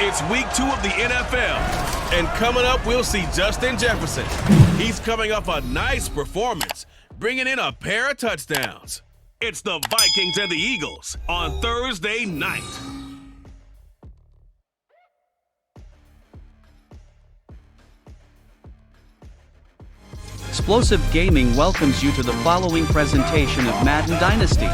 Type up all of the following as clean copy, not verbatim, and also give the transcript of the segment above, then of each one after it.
It's week 2 of the NFL, and coming up, we'll see Justin Jefferson. He's coming off a nice performance, bringing in a pair of touchdowns. It's the Vikings and the Eagles on Thursday night. Explosive Gaming welcomes you to the following presentation of Madden Dynasty.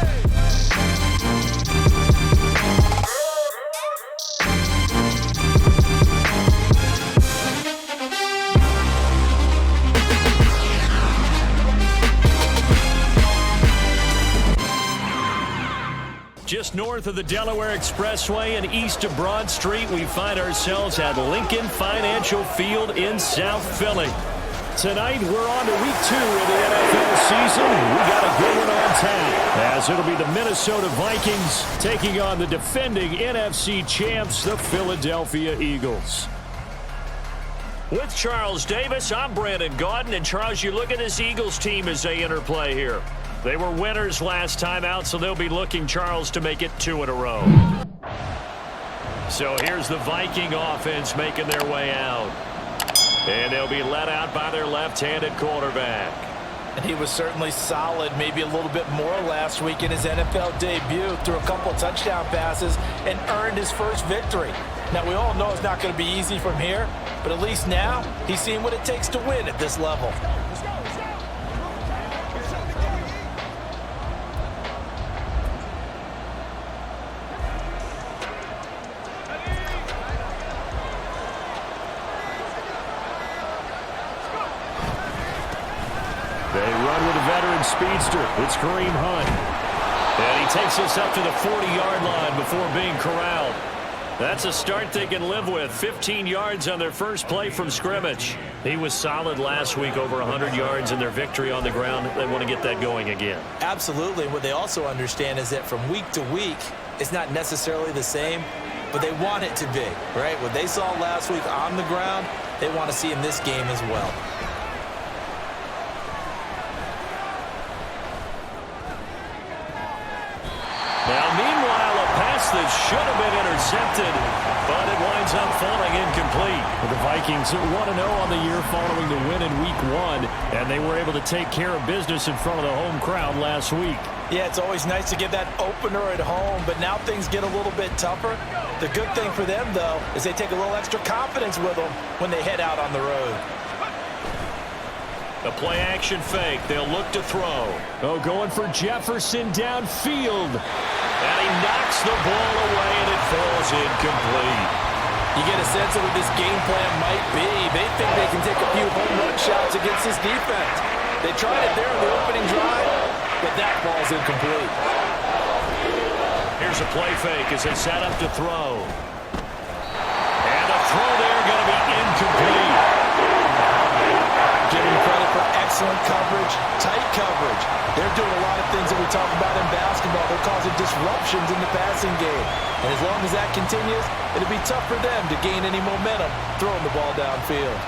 Just north of the Delaware Expressway and east of Broad Street, we find ourselves at Lincoln Financial Field in South Philly. Tonight, we're on to week 2 of the NFL season. We got a good one on tap, as it'll be the Minnesota Vikings taking on the defending NFC champs, the Philadelphia Eagles. With Charles Davis, I'm Brandon Gaudin. And Charles, you look at this Eagles team as they interplay here. They were winners last time out, so they'll be looking, Charles, to make it 2 in a row. So here's the Viking offense making their way out. And they'll be let out by their left-handed quarterback. And he was certainly solid, maybe a little bit more last week in his NFL debut. Threw a couple of touchdown passes and earned his first victory. Now, we all know it's not going to be easy from here, but at least now he's seen what it takes to win at this level. They run with a veteran speedster. It's Kareem Hunt. And he takes us up to the 40-yard line before being corralled. That's a start they can live with. 15 yards on their first play from scrimmage. He was solid last week, over 100 yards in their victory on the ground. They want to get that going again. Absolutely. What they also understand is that from week to week, it's not necessarily the same, but they want it to be, right? What they saw last week on the ground, they want to see in this game as well. Now, meanwhile, a pass that should have been intercepted, but it winds up falling incomplete. The Vikings 1-0 on the year following the win in week 1, and they were able to take care of business in front of the home crowd last week. Yeah, it's always nice to get that opener at home, but now things get a little bit tougher. The good thing for them, though, is they take a little extra confidence with them when they head out on the road. A play-action fake. They'll look to throw. Oh, going for Jefferson downfield. And he knocks the ball away, and it falls incomplete. You get a sense of what this game plan might be. They think they can take a few home run shots against this defense. They tried it there in the opening drive, but that falls incomplete. Here's a play fake as they set up to throw. And a throw there going to be incomplete. Give them credit for excellent coverage, tight coverage. They're doing a lot of things that we talk about in basketball. They're causing disruptions in the passing game. And as long as that continues, it'll be tough for them to gain any momentum throwing the ball downfield.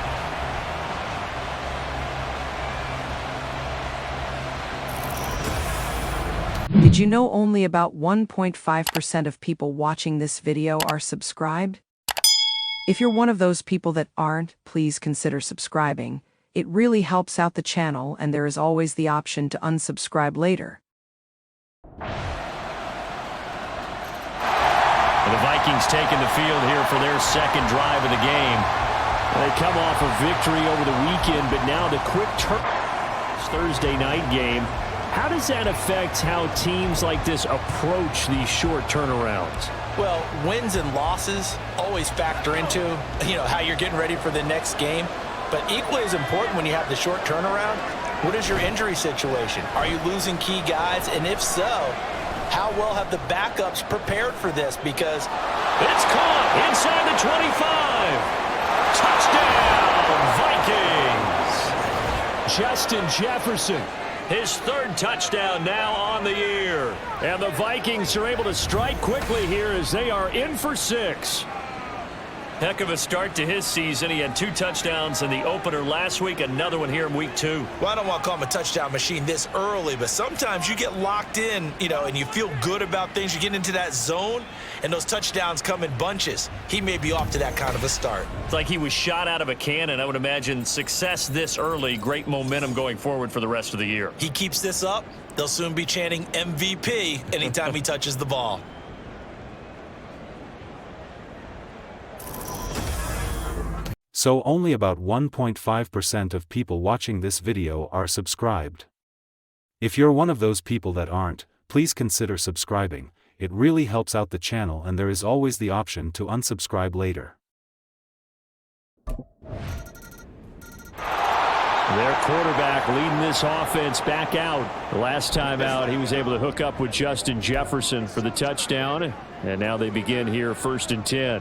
Did you know only about 1.5% of people watching this video are subscribed? If you're one of those people that aren't, please consider subscribing. It really helps out the channel, and there is always the option to unsubscribe later. The Vikings taking the field here for their second drive of the game. They come off a victory over the weekend, but now the quick turn. Thursday night game. How does that affect how teams like this approach these short turnarounds? Well, wins and losses always factor into, how you're getting ready for the next game. But equally as important when you have the short turnaround, what is your injury situation? Are you losing key guys? And if so, how well have the backups prepared for this? Because it's caught inside the 25. Touchdown, Vikings. Justin Jefferson, his third touchdown now on the year. And the Vikings are able to strike quickly here as they are in for 6. Heck of a start to his season. He had 2 touchdowns in the opener last week, another one here in week 2. Well, I don't want to call him a touchdown machine this early, but sometimes you get locked in, and you feel good about things. You get into that zone, and those touchdowns come in bunches. He may be off to that kind of a start. It's like he was shot out of a cannon. I would imagine success this early, great momentum going forward for the rest of the year. He keeps this up, they'll soon be chanting MVP anytime he touches the ball. So only about 1.5% of people watching this video are subscribed. If you're one of those people that aren't, please consider subscribing. It really helps out the channel, and there is always the option to unsubscribe later. Their quarterback leading this offense back out. The last time out, he was able to hook up with Justin Jefferson for the touchdown, and now they begin here 1st and 10.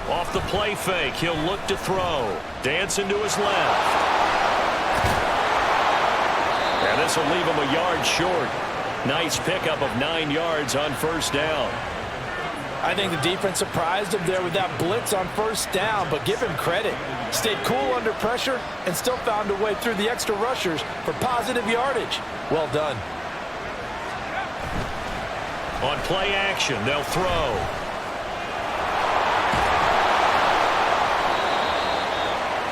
Off the play fake, he'll look to throw. Dancing to his left. And this will leave him a yard short. Nice pickup of 9 yards on 1st down. I think the defense surprised him there with that blitz on 1st down, but give him credit. Stayed cool under pressure and still found a way through the extra rushers for positive yardage. Well done. On play action, they'll throw.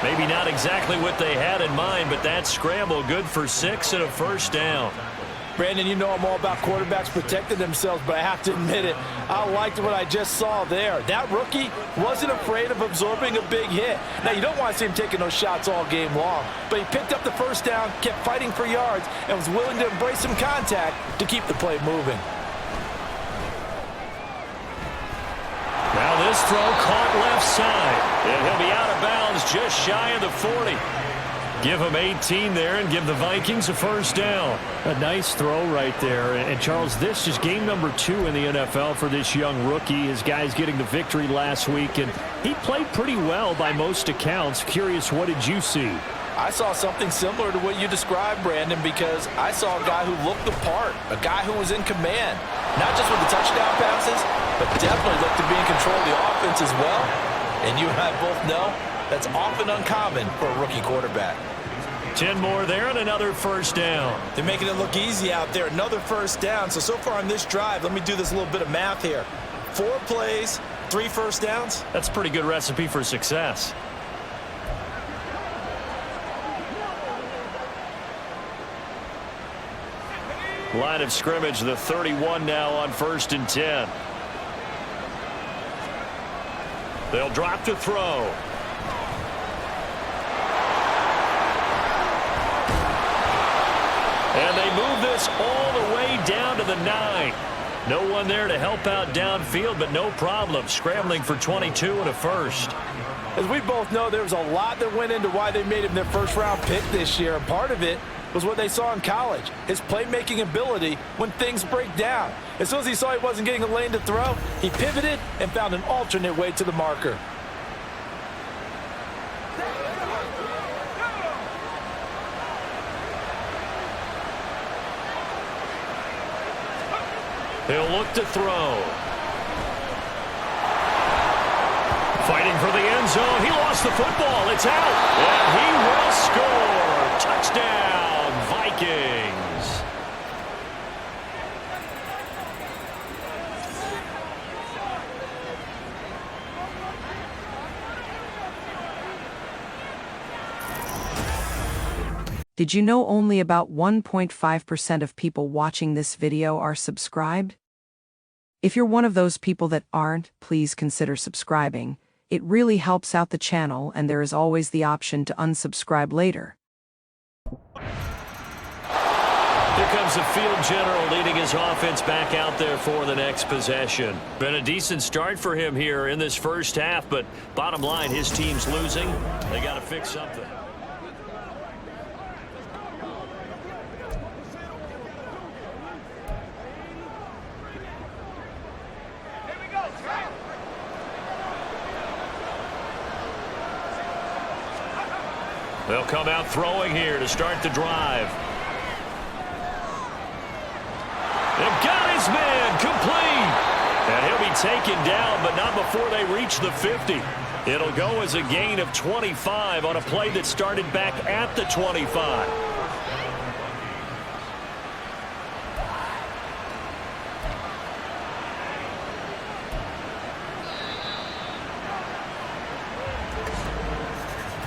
Maybe not exactly what they had in mind, but that scramble good for 6 and a 1st down. Brandon, you know I'm all about quarterbacks protecting themselves, but I have to admit it, I liked what I just saw there. That rookie wasn't afraid of absorbing a big hit. Now, you don't want to see him taking those shots all game long, but he picked up the 1st down, kept fighting for yards, and was willing to embrace some contact to keep the play moving. Now this throw caught left side, and he'll be out of bounds just shy of the 40. Give him 18 there and give the Vikings a 1st down. A nice throw right there. And Charles, this is game number 2 in the NFL for this young rookie. His guys getting the victory last week, and he played pretty well by most accounts. Curious, what did you see? I saw something similar to what you described, Brandon, because I saw a guy who looked the part, a guy who was in command, not just with the touchdown passes, but definitely looked to be in control of the offense as well. And you and I both know that's often uncommon for a rookie quarterback. 10 more there and another 1st down. They're making it look easy out there. Another 1st down. So far on this drive, let me do this little bit of math here. 4 plays, 3 1st downs. That's a pretty good recipe for success. Line of scrimmage, the 31 now on 1st and 10. They'll drop to throw. And they move this all the way down to the 9. No one there to help out downfield, but no problem. Scrambling for 22 and a 1st. As we both know, there was a lot that went into why they made him their 1st-round pick this year. And part of it was what they saw in college, his playmaking ability when things break down. As soon as he saw he wasn't getting a lane to throw, he pivoted and found an alternate way to the marker. He'll look to throw. Fighting for the end zone. He lost the football. It's out. And he will score. Touchdown, Vikings. Did you know only about 1.5% of people watching this video are subscribed? If you're one of those people that aren't, please consider subscribing. It really helps out the channel, and there is always the option to unsubscribe later. Here comes the field general leading his offense back out there for the next possession. Been a decent start for him here in this 1st half, but bottom line, his team's losing. They got to fix something. They'll come out throwing here to start the drive. They've got his man complete. And he'll be taken down, but not before they reach the 50. It'll go as a gain of 25 on a play that started back at the 25.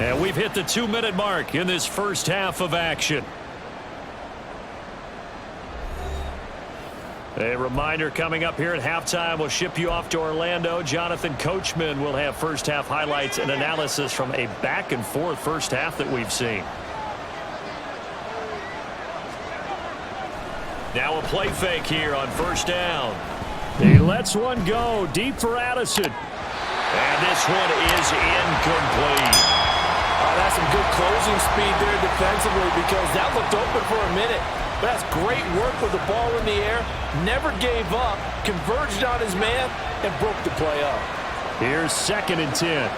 And we've hit the 2-minute mark in this first half of action. A reminder coming up here at halftime, we'll ship you off to Orlando. Jonathan Coachman will have first half highlights and analysis from a back-and-forth first half that we've seen. Now a play fake here on first down. He lets one go deep for Addison. And this one is incomplete. That's some good closing speed there defensively because that looked open for a minute. But that's great work with the ball in the air. Never gave up, converged on his man, and broke the play up. Here's 2nd and 10.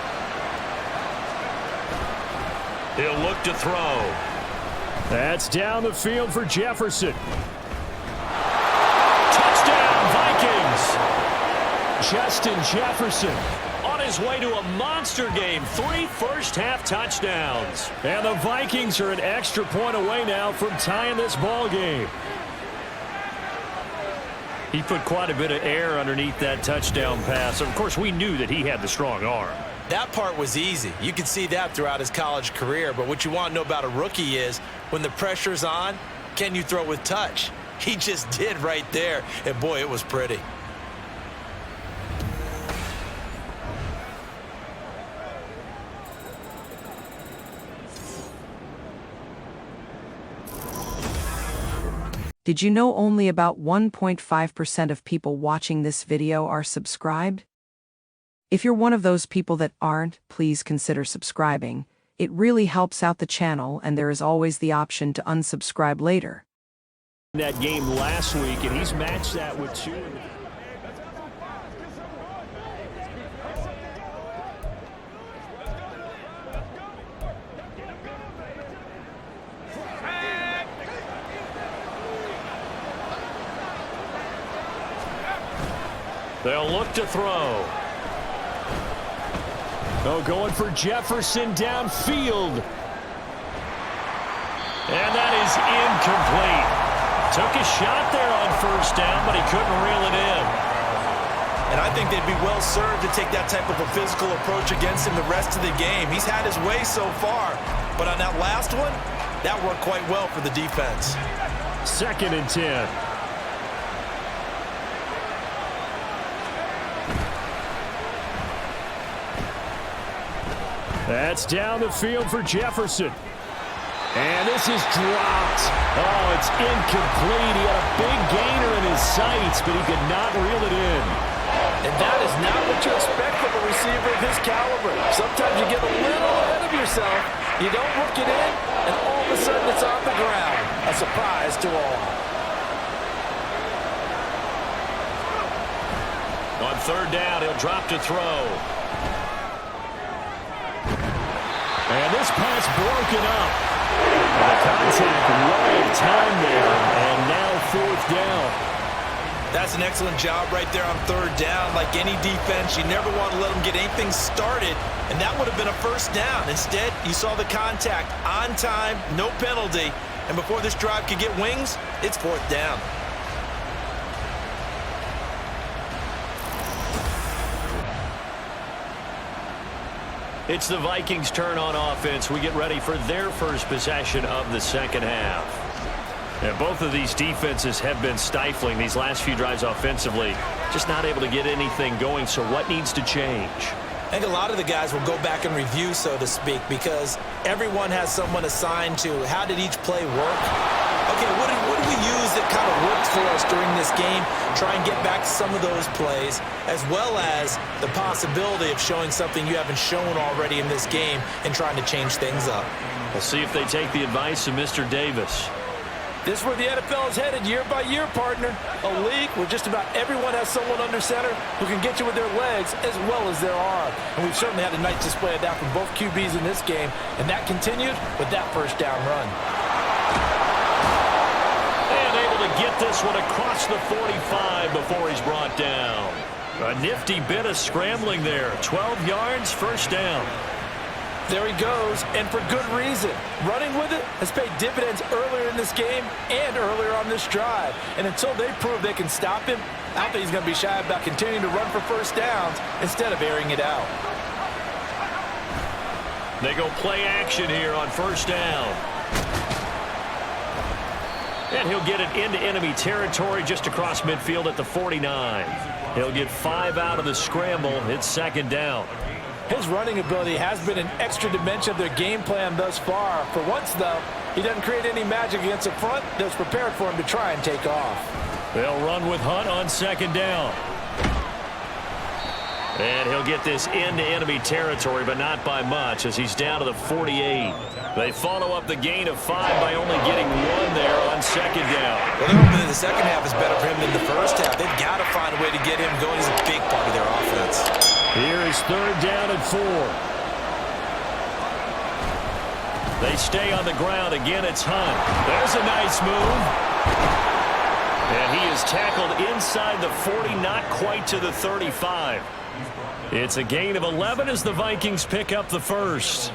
He'll look to throw. That's down the field for Jefferson. Touchdown, Vikings. Justin Jefferson on his way to a monster game. 3 first-half touchdowns. And the Vikings are an extra point away now from tying this ball game. He put quite a bit of air underneath that touchdown pass. Of course, we knew that he had the strong arm. That part was easy. You could see that throughout his college career. But what you want to know about a rookie is when the pressure's on, can you throw with touch? He just did right there. And, boy, it was pretty. Did you know only about 1.5% of people watching this video are subscribed? If you're one of those people that aren't, please consider subscribing. It really helps out the channel, and there is always the option to unsubscribe later. That game last week, and he's matched that with 2. They'll look to throw. Oh, going for Jefferson downfield. And that is incomplete. Took a shot there on first down, but he couldn't reel it in. And I think they'd be well served to take that type of a physical approach against him the rest of the game. He's had his way so far, but on that last one, that worked quite well for the defense. 2nd and 10. That's down the field for Jefferson. And this is dropped. Oh, it's incomplete. He had a big gainer in his sights, but he could not reel it in. And that is not what you expect from a receiver of his caliber. Sometimes you get a little ahead of yourself, you don't hook it in, and all of a sudden it's on the ground. A surprise to all. On 3rd down, he'll drop to throw. And this pass broken up. The contact right of time there, and now 4th down. That's an excellent job right there on 3rd down. Like any defense, you never want to let them get anything started, and that would have been a first down. Instead, you saw the contact on time, no penalty, and before this drive could get wings, it's 4th down. It's the Vikings' turn on offense. We get ready for their first possession of the second half. And both of these defenses have been stifling these last few drives offensively. Just not able to get anything going, so what needs to change? I think a lot of the guys will go back and review, so to speak, because everyone has someone assigned to how did each play work. Okay, what did we use that kind of worked for us during this game? Try and get back to some of those plays, as well as the possibility of showing something you haven't shown already in this game and trying to change things up. We'll see if they take the advice of Mr. Davis. This is where the NFL is headed year by year, partner. A league where just about everyone has someone under center who can get you with their legs as well as their arm. And we've certainly had a nice display of that from both QBs in this game, and that continued with that first down run. And able to get this one across the 45 before he's brought down. A nifty bit of scrambling there. 12 yards, first down. There he goes, and for good reason. Running with it has paid dividends earlier in this game and earlier on this drive. And until they prove they can stop him, I don't think he's going to be shy about continuing to run for first downs instead of airing it out. They go play action here on first down. And he'll get it into enemy territory just across midfield at the 49. He'll get 5 out of the scramble. It's second down. His running ability has been an extra dimension of their game plan thus far. For once, though, he doesn't create any magic against the front that's prepared for him to try and take off. They'll run with Hunt on second down. And he'll get this into enemy territory, but not by much, as he's down to the 48. They follow up the gain of 5 by only getting 1 there on second down. Well, they're hoping that the second half is better for him than the first half. They've got to find a way to get him going. He's a big part of their offense. Here is third down and 4. They stay on the ground. Again, it's Hunt. There's a nice move. And he is tackled inside the 40, not quite to the 35. It's a gain of 11 as the Vikings pick up the first.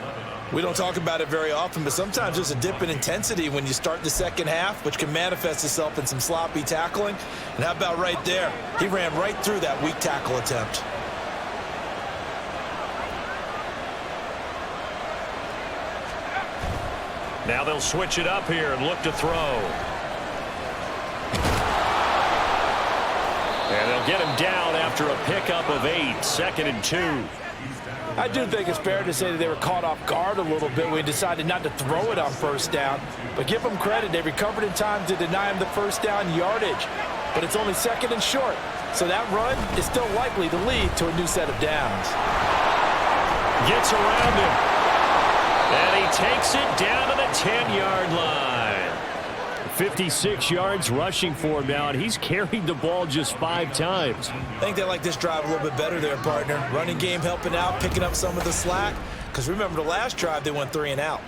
We don't talk about it very often, but sometimes there's a dip in intensity when you start the second half, which can manifest itself in some sloppy tackling. And how about right there? He ran right through that weak tackle attempt. Now they'll switch it up here and look to throw. And they'll get him down after a pickup of 8, second and 2. I do think it's fair to say that they were caught off guard a little bit when we decided not to throw it on first down. But give them credit. They recovered in time to deny him the first down yardage. But it's only second and short. So that run is still likely to lead to a new set of downs. Gets around him. And he takes it down to the 10-yard line. 56 yards rushing for him now, and he's carried the ball just 5 times. I think they like this drive a little bit better there, partner. Running game helping out, picking up some of the slack. Because remember, the last drive, they went 3 and out.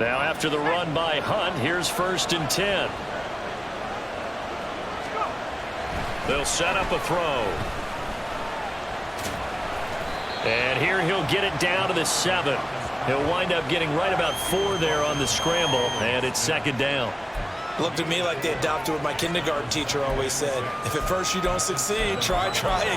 Now after the run by Hunt, here's first and 10. They'll set up a throw. And here he'll get it down to the 7. He'll wind up getting right about 4 there on the scramble, and it's second down. Looked at me like they adopted what my kindergarten teacher always said. If at first you don't succeed, try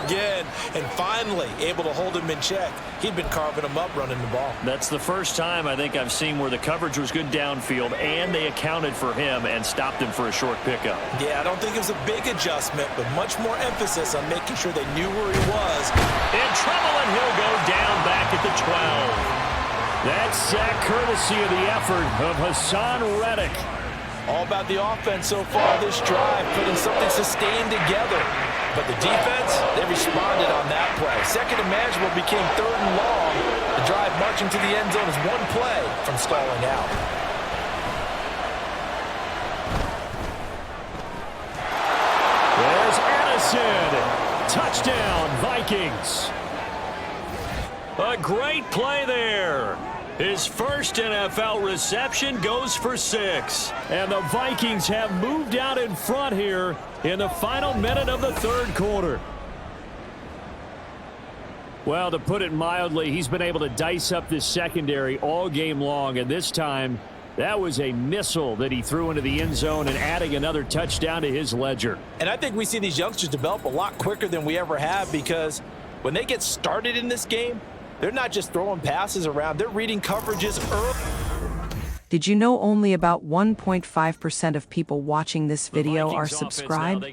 again. And finally, able to hold him in check. He'd been carving him up running the ball. That's the first time I think I've seen where the coverage was good downfield, and they accounted for him and stopped him for a short pickup. Yeah, I don't think it was a big adjustment, but much more emphasis on making sure they knew where he was. In trouble, and he'll go down back at the 12. That's sack courtesy of the effort of Hassan Reddick. All about the offense so far this drive, putting something sustained together. But the defense, they responded on that play. Second and manageable became third and long. The drive marching to the end zone is one play from stalling out. There's Addison. Touchdown, Vikings. A great play there. His first NFL reception goes for 6. And the Vikings have moved out in front here in the final minute of the third quarter. Well, to put it mildly, he's been able to dice up this secondary all game long. And this time, that was a missile that he threw into the end zone and adding another touchdown to his ledger. And I think we see these youngsters develop a lot quicker than we ever have, because when they get started in this game, they're not just throwing passes around. They're reading coverages early. Did you know only about 1.5% of people watching this video are subscribed?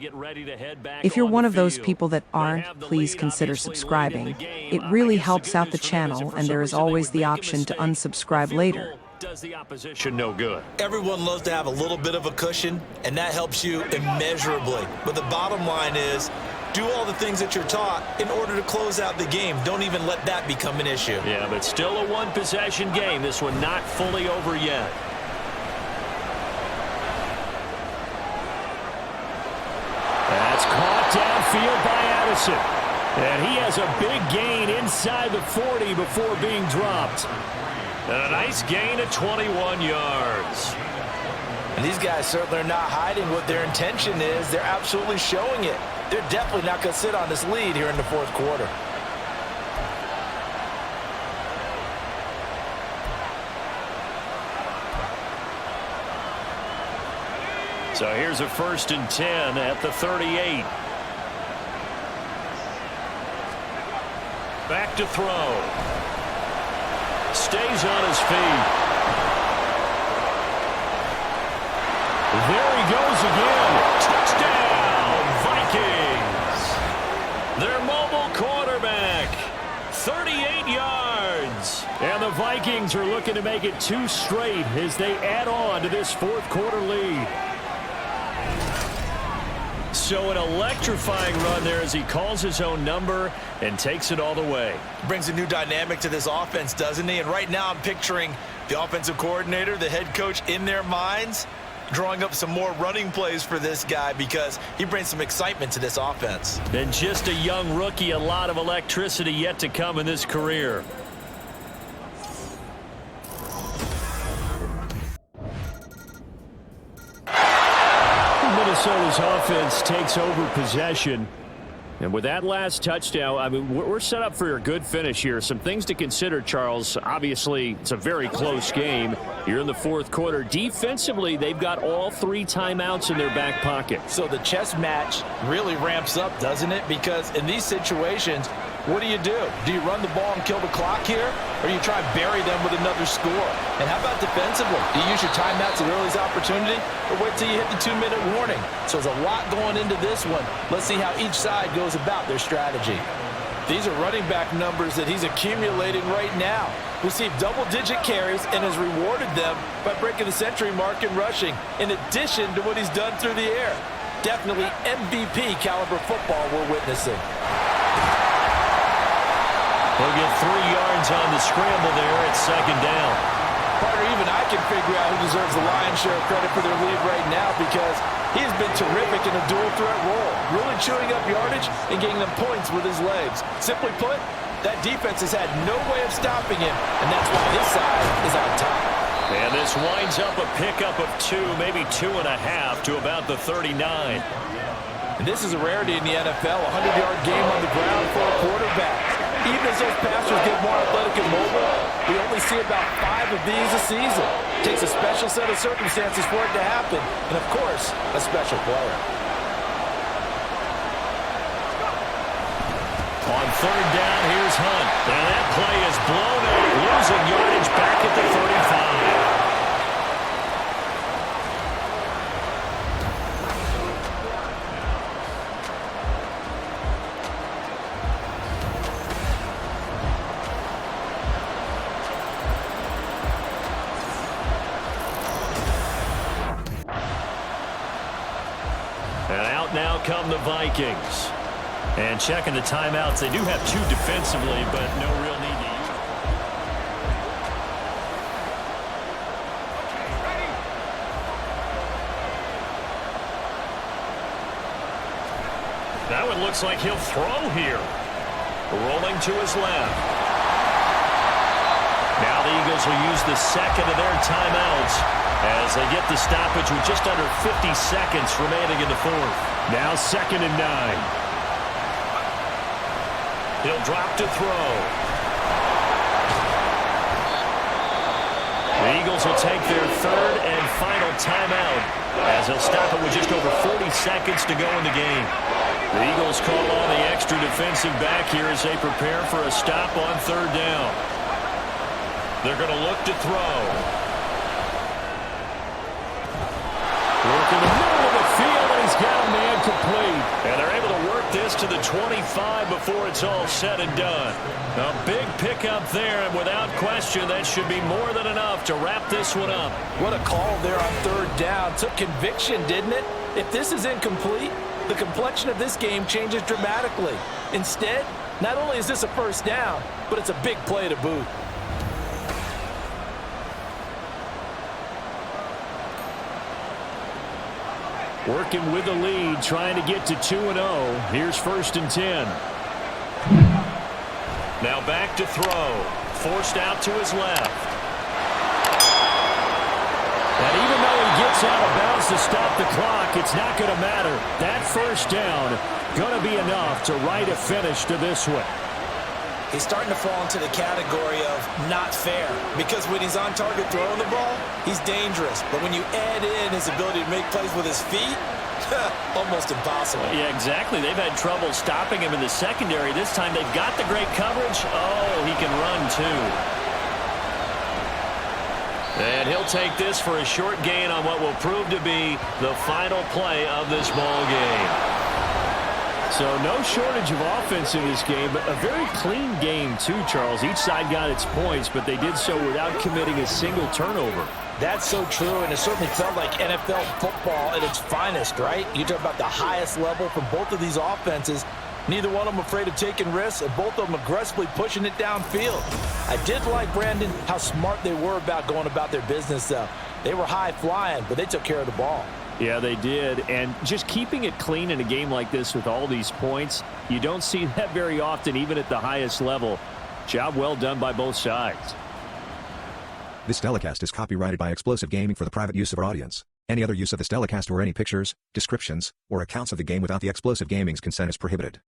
If you're one of those people that aren't, please consider subscribing. It really helps out the channel, and there is always the option to unsubscribe later. Does the opposition no good? Everyone loves to have a little bit of a cushion, and that helps you immeasurably. But the bottom line is, do all the things that you're taught in order to close out the game. Don't even let that become an issue. Yeah, but still a one-possession game. This one not fully over yet. It's caught downfield by Addison. And he has a big gain inside the 40 before being dropped. And a nice gain of 21 yards. And these guys certainly are not hiding what their intention is. They're absolutely showing it. They're definitely not going to sit on this lead here in the fourth quarter. So here's a 1st and 10 at the 38. Back to throw. Stays on his feet. There he goes again. Touchdown, Vikings. Their mobile quarterback. 38 yards. And the Vikings are looking to make it 2 straight as they add on to this fourth quarter lead. So an electrifying run there as he calls his own number and takes it all the way. Brings a new dynamic to this offense, doesn't he? And right now I'm picturing the offensive coordinator, the head coach in their minds, drawing up some more running plays for this guy because he brings some excitement to this offense. And just a young rookie, a lot of electricity yet to come in this career. Minnesota's offense takes over possession. And with that last touchdown, I mean, we're set up for a good finish here. Some things to consider, Charles. Obviously, it's a very close game. You're in the fourth quarter. Defensively, they've got all 3 timeouts in their back pocket. So the chess match really ramps up, doesn't it? Because in these situations, what do? Do you run the ball and kill the clock here? Or you try and bury them with another score? And how about defensively? Do you use your timeouts at earliest opportunity? Or wait till you hit the 2-minute warning? So there's a lot going into this one. Let's see how each side goes about their strategy. These are running back numbers that he's accumulating right now. Received double-digit carries and has rewarded them by breaking the century mark in rushing, in addition to what he's done through the air. Definitely MVP caliber football we're witnessing. He'll get 3 yards on the scramble there at 2nd down. Partner, even I can figure out who deserves the lion's share of credit for their lead right now because he has been terrific in a dual threat role, really chewing up yardage and getting them points with his legs. Simply put, that defense has had no way of stopping him, and that's why his side is on top. And this winds up a pickup of 2, maybe 2.5 to about the 39. And this is a rarity in the NFL, a 100-yard game on the ground for a quarterback. Even as those passers get more athletic and mobile, we only see about 5 of these a season. It takes a special set of circumstances for it to happen, and of course, a special player. On 3rd down, here's Hunt. And that play is blown out, losing yardage back at the 35. Now come the Vikings. And checking the timeouts. They do have 2 defensively, but no real need to use them. That one looks like he'll throw here. Rolling to his left. Now the Eagles will use the 2nd of their timeouts as they get the stoppage with just under 50 seconds remaining in the 4th. Now 2nd and 9. He'll drop to throw. The Eagles will take their 3rd and final timeout as they'll stop it with just over 40 seconds to go in the game. The Eagles call on the extra defensive back here as they prepare for a stop on 3rd down. They're going to look to throw. Work in the middle of the field, and he's got a man complete. And they're able to work this to the 25 before it's all said and done. A big pickup there, and without question, that should be more than enough to wrap this one up. What a call there on 3rd down. Took conviction, didn't it? If this is incomplete, the complexion of this game changes dramatically. Instead, not only is this a 1st down, but it's a big play to boot. Working with the lead, trying to get to 2-0. Here's 1st and 10. Now back to throw. Forced out to his left. And even though he gets out of bounds to stop the clock, it's not going to matter. That 1st down going to be enough to write a finish to this one. He's starting to fall into the category of not fair, because when he's on target throwing the ball, he's dangerous. But when you add in his ability to make plays with his feet, almost impossible. Yeah, exactly. They've had trouble stopping him in the secondary. This time they've got the great coverage. Oh, he can run too. And he'll take this for a short gain on what will prove to be the final play of this ball game. So no shortage of offense in this game, but a very clean game too, Charles. Each side got its points, but they did so without committing a single turnover. That's so true, and it certainly felt like NFL football at its finest, right? You talk about the highest level for both of these offenses. Neither one of them afraid of taking risks, and both of them aggressively pushing it downfield. I did like, Brandon, how smart they were about going about their business, though. They were high-flying, but they took care of the ball. Yeah, they did, and just keeping it clean in a game like this with all these points, you don't see that very often, even at the highest level. Job well done by both sides. This telecast is copyrighted by Explosive Gaming for the private use of our audience. Any other use of this telecast or any pictures, descriptions, or accounts of the game without the Explosive Gaming's consent is prohibited.